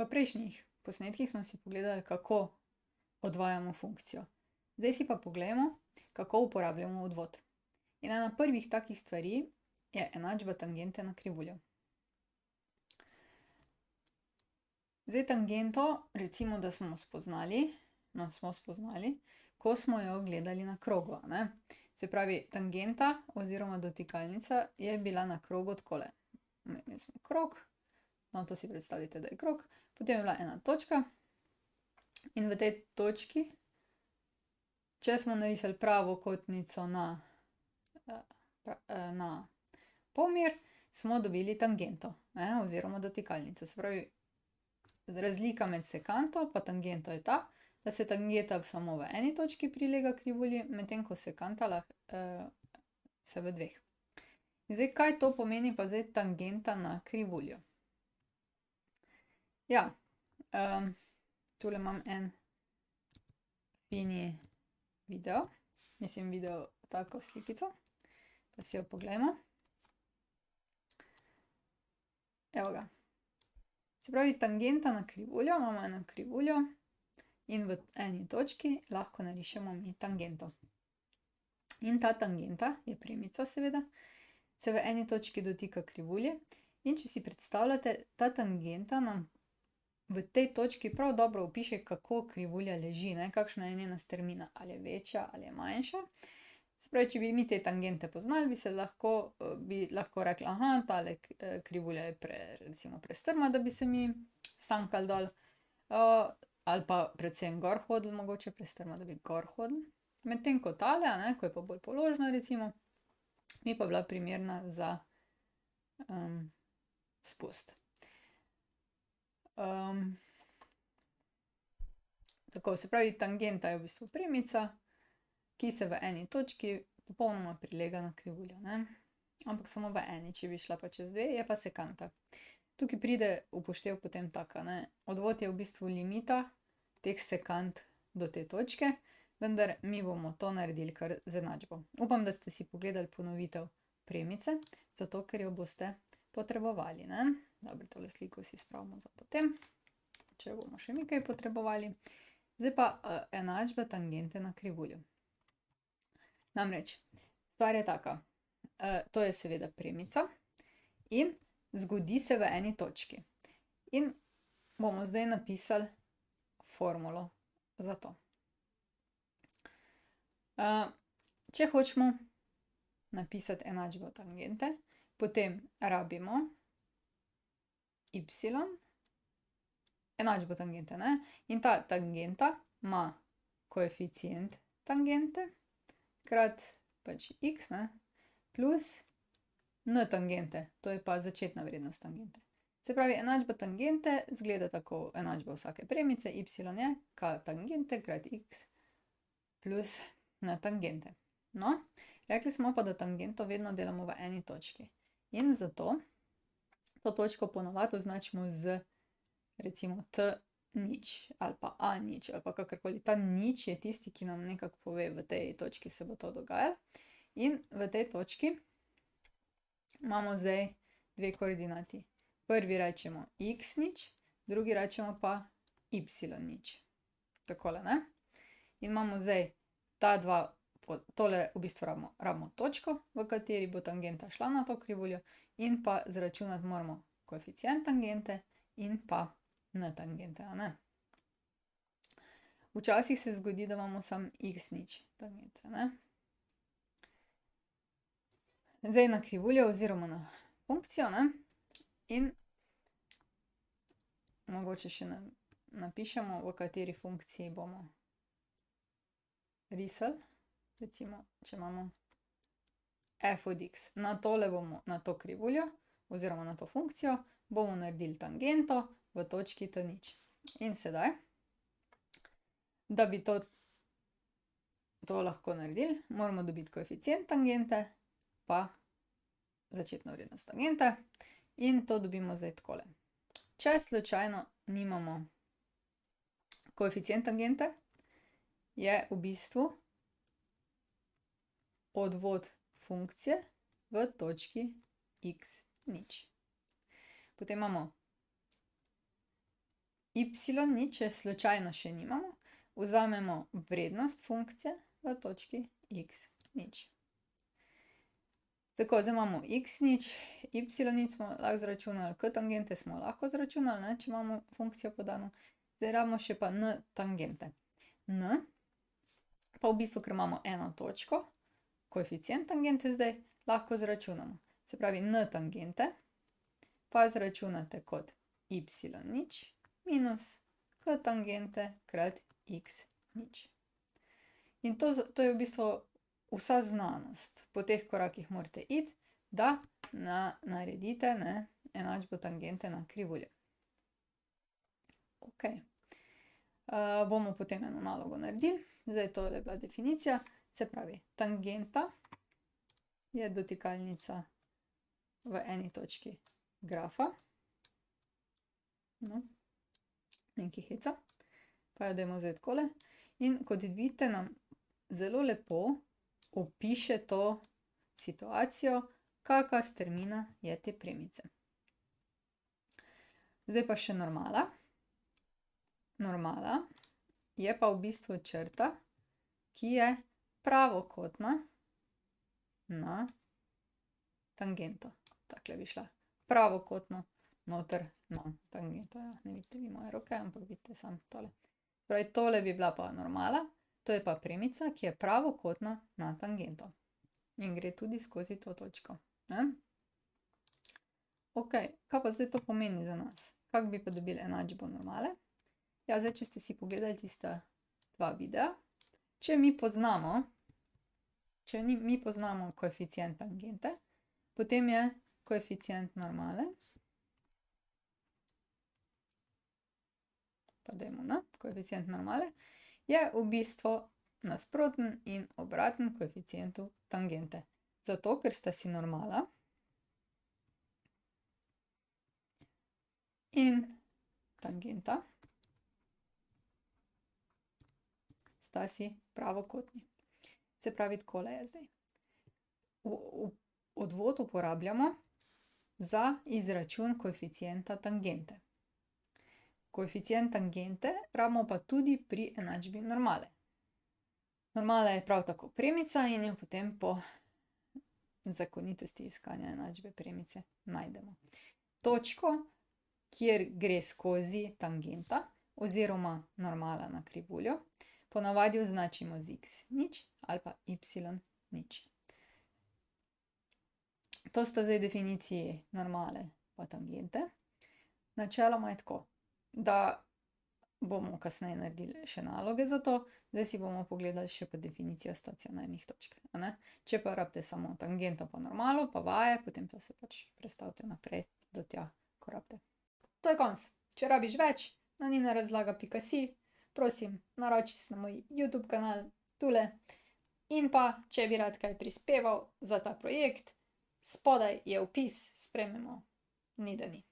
V prejšnjih posnetkih smo si pogledali, kako odvajamo funkcijo. Zdaj si pa poglejmo, kako uporabljamo odvod. In ena prvih takih stvari je enačba tangente na krivuljo. Zdaj tangento, recimo, da smo spoznali, ko smo jo gledali na krogu, ne. Se pravi, tangenta oziroma dotikalnica je bila na krogu takole. Imeli smo krog, no, to si predstavljajte, da je krog, potem je bila ena točka in v tej točki, če smo narisali pravokotnico na polmer, smo dobili tangento, ne, oziroma dotikalnico. Se pravi, razlika med sekanto pa tangento je ta, da se tangenta samo v eni točki prilega krivulji, medtem ko sekanta se v dveh. In zdaj, kaj to pomeni pa zdaj tangenta na krivuljo? Ja, tule imam en fini video, tako slikico, pa si jo poglejmo. Evo ga. Se pravi, tangenta na krivuljo, imamo eno krivuljo in v eni točki lahko narišemo mi tangento. In ta tangenta, je premica seveda, se v eni točki dotika krivulje, in če si predstavljate, ta tangenta nam v tej točki prav dobro opiše, kako krivulja leži, ne, kakšna je njena strmina, ali je večja ali je manjša. Se pravi, če bi mi te tangente poznali, bi lahko rekli, tale krivulja je recimo prestrma, da bi se mi sankali dol, ali pa predvsem gor hodili, mogoče prestrma, da bi gor hodili. Medtem ko tale, a ne, ko je pa bolj položna recimo, bi pa bila primerna za spust. Tako, se pravi, tangenta je v bistvu premica, ki se v eni točki popolnoma prilega na krivuljo, ne. Ampak samo v eni, če bi šla pa čez dve, je pa sekanta. Tukaj pride v poštev potem taka, ne, odvod je v bistvu limita teh sekant do te točke, vendar mi bomo to naredili kar z enačbo. Upam, da ste si pogledali ponovitev premice, zato ker jo boste potrebovali, ne. Dobro, tole sliko si spravimo za potem, če bomo še mi kaj potrebovali. Zdaj pa enačba tangente na krivuljo. Namreč, stvar je taka, to je seveda premica in zgodi se v eni točki. In bomo zdaj napisali formulo za to. Če hočemo napisati enačbo tangente, potem rabimo enačbo tangente, ne, in ta tangenta ima koeficient tangente krat pač x, ne, plus n tangente, to je pa začetna vrednost tangente. Se pravi, enačba tangente izgleda tako, enačba vsake premice, y je k tangente krat x plus n tangente. No, rekli smo pa, da tangento vedno delamo v eni točki. In zato to točko ponavadi označimo z recimo T0 ali pa A0 ali pa kakorkoli. Ta nič je tisti, ki nam nekako pove, v tej točki se bo to dogajalo. In v tej točki imamo zdaj dve koordinati. Prvi rečemo x0, drugi rečemo pa y0. Takole, ne. In imamo zdaj ta dva, tole v bistvu rabimo točko, v kateri bo tangenta šla na to krivuljo, in pa izračunati moramo koeficient tangente in pa n tangente, a ne. Včasih se zgodi, da imamo samo x0 tangente, ne. Zdaj na krivuljo oziroma na funkcijo, ne, in mogoče še napišemo, v kateri funkciji bomo risali. Recimo, če imamo f od x, na to krivuljo oziroma na to funkcijo bomo naredili tangento v točki T0. In sedaj, da bi to lahko naredili, moramo dobiti koeficient tangente pa začetno vrednost tangente, in to dobimo zdaj takole. Če slučajno nimamo koeficient tangente, je v bistvu odvod funkcije v točki x0. Potem imamo y0, če slučajno še nimamo, vzamemo vrednost funkcije v točki x0. Tako, zdaj imamo x0, y0 smo lahko zračunali, k tangente smo lahko zračunali, ne, če imamo funkcijo podano. Zdaj rabimo še pa n tangente. N, pa v bistvu, ker imamo eno točko, koeficient tangente zdaj, lahko zračunamo. Se pravi, n tangente pa zračunate kot y0 minus k tangente krat x0. In to je v bistvu vsa znanost. Po teh korakih morate iti, da naredite, ne, enačbo tangente na krivuljo. Ok. Bomo potem eno nalogo naredili. Zdaj, tole je bila definicija. Se pravi, tangenta je dotikalnica v eni točki grafa. No, nekaj heca. Pa jo dajmo zdaj takole. In kot vidite, nam zelo lepo opiše to situacijo, kaka strmina je te premice. Zdaj pa še normala. Normala je pa v bistvu črta, ki je pravokotna na tangento. Takle bi šla. Pravokotno noter na tangento. Ja, ne vidite vi moje roke, ampak vidite samo tole. Pravi, tole bi bila pa normala. To je pa premica, ki je pravokotna na tangento. In gre tudi skozi to točko. Ne? Ok, kaj pa zdaj to pomeni za nas? Kako bi pa dobili enačbo normale? Ja, zdaj, če ste si pogledali tista dva videa, če mi poznamo koeficient tangente, potem je koeficient normale, pa dajmo na, koeficient normale, je v bistvu nasproten in obraten koeficientu tangente. Zato, ker sta si normala in tangenta sta si pravokotni. Se pravi, takole je zdaj. Odvod uporabljamo za izračun koeficienta tangente. Koeficient tangente rabimo pa tudi pri enačbi normale. Normala je prav tako premica in jo potem po zakonitosti iskanja enačbe premice najdemo. Točko, kjer gre skozi tangenta oziroma normala na krivuljo, ponavadi označimo z x0 ali pa y0. To sta zdaj definiciji normale pa tangente. Načeloma je tako, da bomo kasneje naredili še naloge za to, zdaj si bomo pogledali še pa definicijo stacionarnih točk. Če pa rabite samo tangento pa normalo, pa vaje, potem pa se pač prestavite naprej do tja, ko rabite. To je konc. Če rabiš več, na ninarazlaga.si, prosim, naroči se na moj YouTube kanal, tule. In pa, če bi rad kaj prispeval za ta projekt, spodaj je opis, sprejmemo, ni da ni.